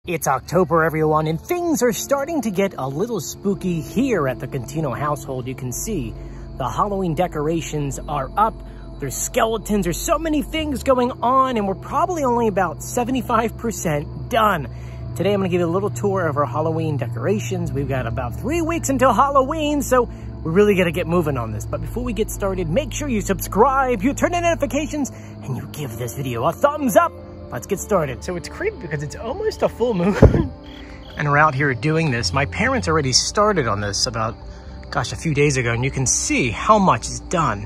It's October, everyone, and things are starting to get a little spooky here at the Contino household. You can see the Halloween decorations are up. There's skeletons. There's so many things going on, and we're probably only about 75% done. Today, I'm going to give you a little tour of our Halloween decorations. We've got about 3 weeks until Halloween, so we're really going to get moving on this. But before we get started, make sure you subscribe, you turn on notifications, and you give this video a thumbs up. Let's get started. So it's creepy because it's almost a full moon and we're out here doing this. My parents already started on this about, gosh, a few days ago, and you can see how much is done.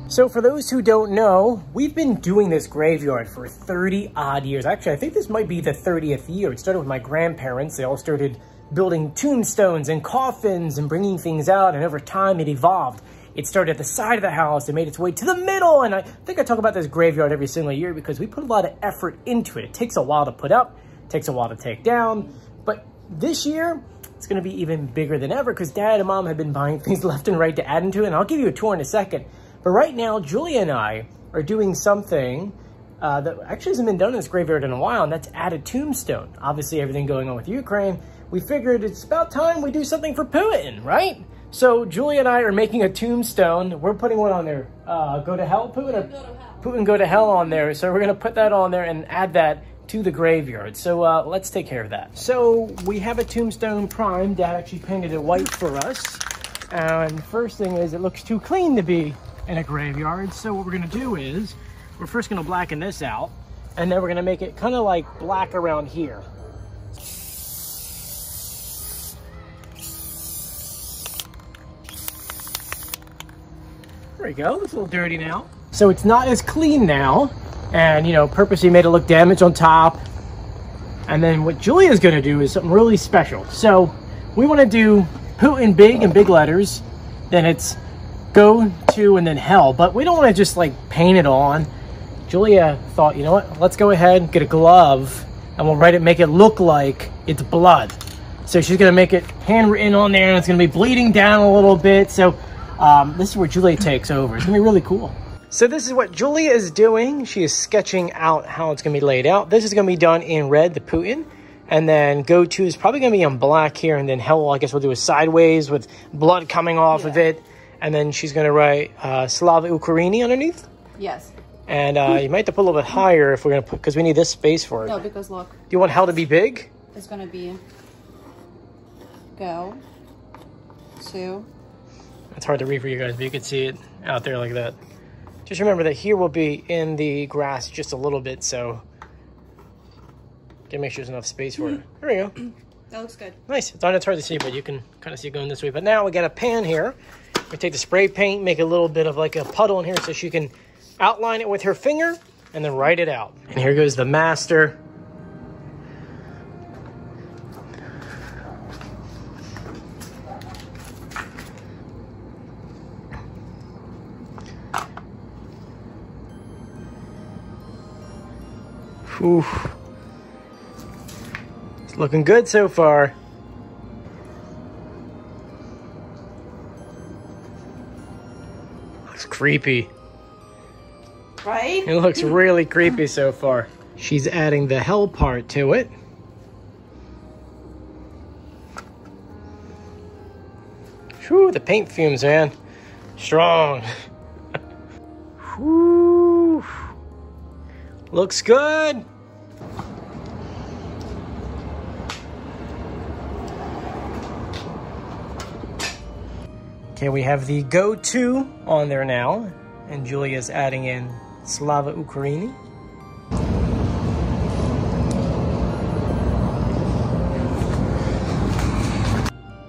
So for those who don't know, we've been doing this graveyard for 30 odd years. Actually, I think this might be the 30th year. It started with my grandparents. They all started building tombstones and coffins and bringing things out, and over time it evolved. It started at the side of the house and made its way to the middle. And I think I talk about this graveyard every single year because we put a lot of effort into it. It takes a while to put up, takes a while to take down. But this year, it's going to be even bigger than ever because Dad and Mom have been buying things left and right to add into it. And I'll give you a tour in a second. But right now, Julia and I are doing something that actually hasn't been done in this graveyard in a while, and that's add a tombstone. Obviously, everything going on with Ukraine, we figured it's about time we do something for Putin, right? So Julia and I are making a tombstone. We're putting one on there. Go to hell, Putin? Or Putin go to hell on there. So we're going to put that on there and add that to the graveyard. So let's take care of that. So we have a tombstone primed. Dad actually painted it white for us. And first thing is it looks too clean to be in a graveyard. So what we're going to do is we're first going to blacken this out. And then we're going to make it kind of like black around here. There we go, it's a little dirty now. So it's not as clean now, and you know, purposely made it look damaged on top. And then what Julia's gonna do is something really special. So we wanna do Putin big in big letters, then it's go to and then hell, but we don't wanna just like paint it on. Julia thought, you know what, let's go ahead, get a glove, and we'll write it, make it look like it's blood. So she's gonna make it handwritten on there, and it's gonna be bleeding down a little bit. So this is where Julia takes over. It's gonna be really cool. So this is what Julia is doing. She is sketching out how it's gonna be laid out. This is gonna be done in red, the Putin, and then go to is probably gonna be in black here, and then hell, I guess we'll do a sideways with blood coming off of it, and then she's gonna write Slava Ukraini underneath. Yes. And you might have to put a little bit higher if we're gonna put, because we need this space for it. No, because look. Do you want hell to be big? It's gonna be go to. It's hard to read for you guys, but you can see it out there like that. Just remember that here will be in the grass just a little bit, so gotta make sure there's enough space for it. There we go. That looks good. Nice. It's hard to see, but you can kind of see it going this way. But now we got a pan here. We take the spray paint, make a little bit of like a puddle in here so she can outline it with her finger and then write it out. And here goes the master. Oof. It's looking good so far. Looks creepy. Right? It looks really creepy so far. She's adding the hell part to it. Whew, the paint fumes, man. Strong. Whew. Looks good. Okay, we have the go-to on there now, and Julia's adding in Slava Ukraini.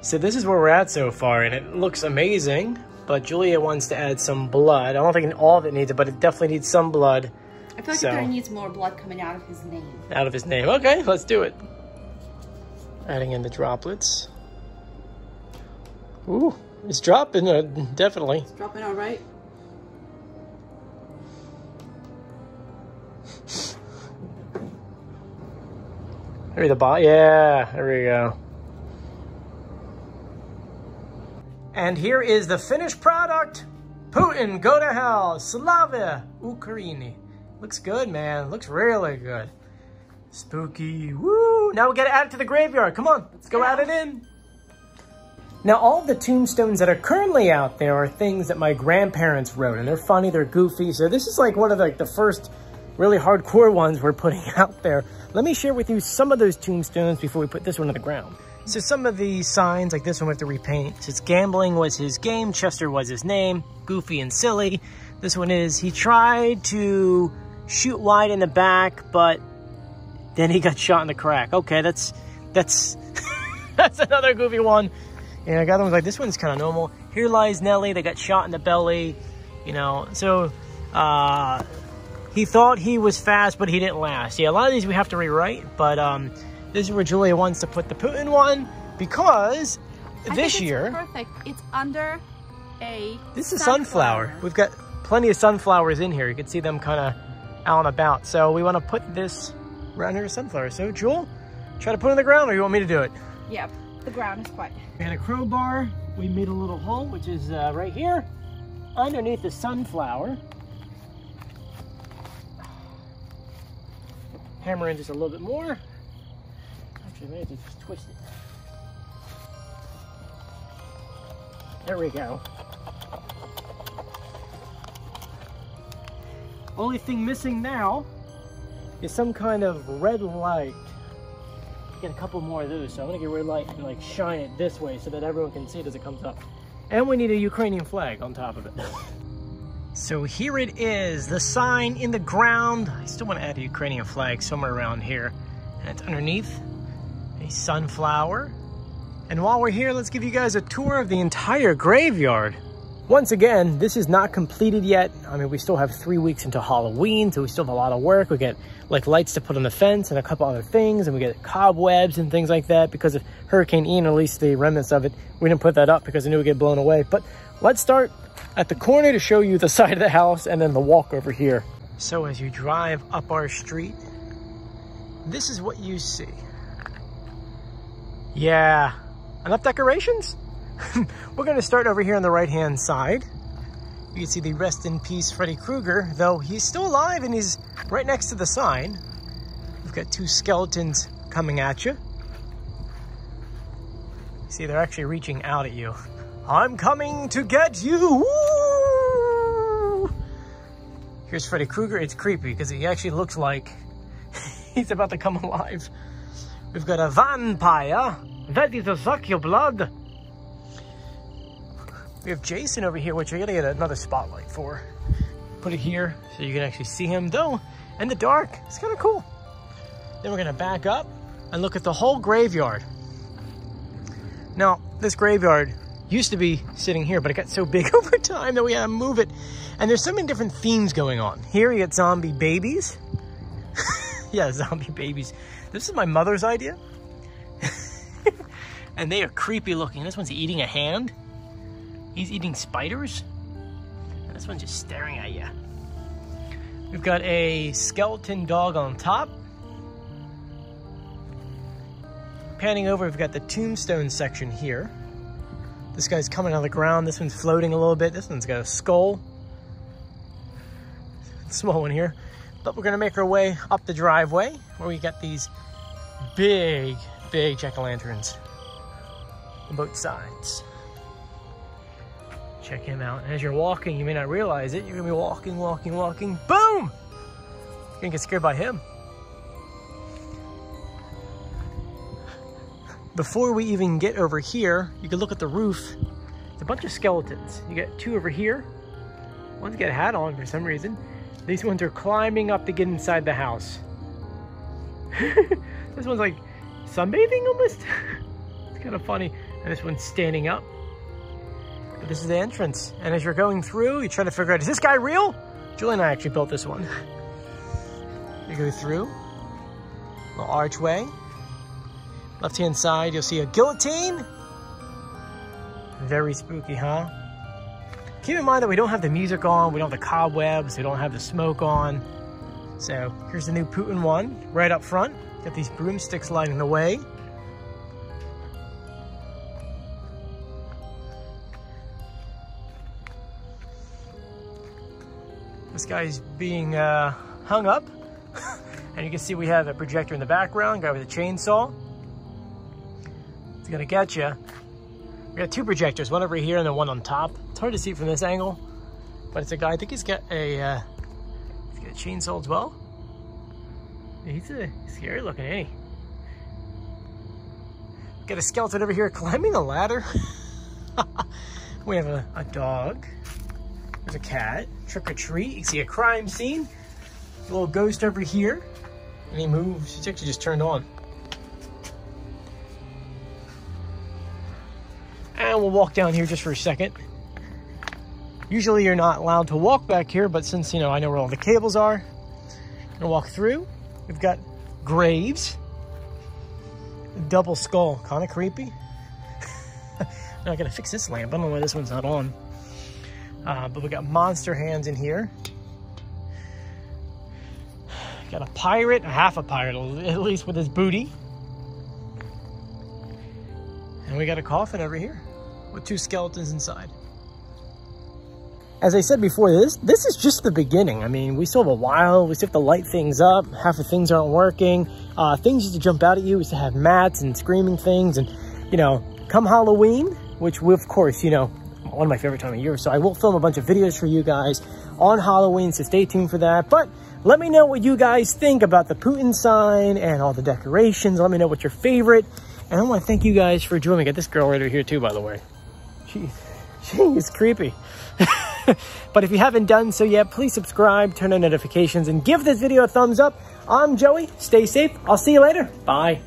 So this is where we're at so far, and it looks amazing, but Julia wants to add some blood. I don't think all of it needs it, but it definitely needs some blood. I feel like there needs more blood coming out of his name. Out of his name. Okay, let's do it. Adding in the droplets. Ooh, it's dropping, definitely. It's dropping all right. Maybe the bottom. Yeah, there we go. And here is the finished product. Putin, go to hell. Slava Ukraini. Looks good, man. Looks really good. Spooky. Woo! Now we gotta add it to the graveyard. Come on, let's go add it in. Now, all of the tombstones that are currently out there are things that my grandparents wrote, and they're funny, they're goofy. So this is like one of the first really hardcore ones we're putting out there. Let me share with you some of those tombstones before we put this one on the ground. So some of the signs, like this one we have to repaint. So it's gambling was his game, Chester was his name, goofy and silly. This one is, he tried to shoot wide in the back, but then he got shot in the crack. Okay, that's that's another goofy one. And I got them like, this one's kind of normal. Here lies Nellie, they got shot in the belly, you know. So he thought he was fast, but he didn't last. Yeah, a lot of these we have to rewrite, but this is where Julia wants to put the Putin one, because this year... perfect. It's under a This is sunflower. We've got plenty of sunflowers in here. You can see them kind of out and about. So we want to put this around here, sunflower. So Jewel, try to put it on the ground, or you want me to do it? Yep, the ground is fine. We had a crowbar. We made a little hole, which is right here, underneath the sunflower. Hammer in just a little bit more. Actually, I may have to just twist it. There we go. Only thing missing now is some kind of red light. Get a couple more of those, so I'm gonna get a red light and like shine it this way so that everyone can see it as it comes up. And we need a Ukrainian flag on top of it. So here it is, the sign in the ground. I still want to add a Ukrainian flag somewhere around here. And it's underneath a sunflower. And while we're here, let's give you guys a tour of the entire graveyard. Once again, this is not completed yet. I mean, we still have 3 weeks until Halloween, so we still have a lot of work. We get like lights to put on the fence and a couple other things, and we get cobwebs and things like that because of Hurricane Ian, at least the remnants of it. We didn't put that up because I knew it would get blown away. But let's start at the corner to show you the side of the house and then the walk over here. So as you drive up our street, this is what you see. Yeah, enough decorations? We're going to start over here on the right-hand side. You can see the rest in peace Freddy Krueger, though he's still alive and he's right next to the sign. We've got two skeletons coming at you. See, they're actually reaching out at you. I'm coming to get you! Woo! Here's Freddy Krueger. It's creepy because he actually looks like he's about to come alive. We've got a vampire. That is to suck your blood. We have Jason over here, which I gotta get another spotlight for. Put it here so you can actually see him, though in the dark. It's kind of cool. Then we're gonna back up and look at the whole graveyard. Now, this graveyard used to be sitting here, but it got so big over time that we had to move it. And there's so many different themes going on. Here you get zombie babies. Yeah, zombie babies. This is my mother's idea. And they are creepy looking. This one's eating a hand. He's eating spiders. And this one's just staring at you. We've got a skeleton dog on top. Panning over, we've got the tombstone section here. This guy's coming out of the ground. This one's floating a little bit. This one's got a skull. Small one here. But we're gonna make our way up the driveway where we got these big, big jack-o'-lanterns on both sides. Check him out. And as you're walking, you may not realize it. You're gonna be walking, walking, walking. Boom! You're gonna get scared by him. Before we even get over here, you can look at the roof. It's a bunch of skeletons. You got two over here. One's got a hat on for some reason. These ones are climbing up to get inside the house. This one's like sunbathing almost. It's kind of funny. And this one's standing up. But this is the entrance. And as you're going through, you try to figure out, is this guy real? Julie and I actually built this one. You go through, little archway. Left-hand side, you'll see a guillotine. Very spooky, huh? Keep in mind that we don't have the music on, we don't have the cobwebs, we don't have the smoke on. So here's the new Putin one, right up front. Got these broomsticks lighting the way. This guy's being hung up. And you can see we have a projector in the background, guy with a chainsaw. It's gonna get you. We got 2 projectors, one over here and then one on top. It's hard to see from this angle, but it's a guy, I think he's got a chainsaw as well. He's scary looking, ain't he? Got a skeleton over here climbing a ladder. We have a dog. There's a cat. Trick or treat. You can see a crime scene. A little ghost over here. And he moves. It's actually just turned on. And we'll walk down here just for a second. Usually you're not allowed to walk back here, but since, you know, I know where all the cables are, I'm gonna walk through. We've got graves. A double skull, kind of creepy. Now I gotta fix this lamp. I don't know why this one's not on. But we got monster hands in here. Got a pirate, half a pirate, at least with his booty. And we got a coffin over here with 2 skeletons inside. As I said before, this is just the beginning. I mean, we still have a while. We still have to light things up. Half of things aren't working. Things used to jump out at you. We used to have mats and screaming things. And, you know, come Halloween, which we, of course, you know, one of my favorite time of year. So I will film a bunch of videos for you guys on Halloween, so stay tuned for that. But let me know what you guys think about the Putin sign and all the decorations. Let me know what's your favorite. And I want to thank you guys for joining me. Got this girl right over here too, by the way. She is creepy. But if you haven't done so yet, please subscribe, turn on notifications, and give this video a thumbs up. I'm Joey. Stay safe. I'll see you later. Bye.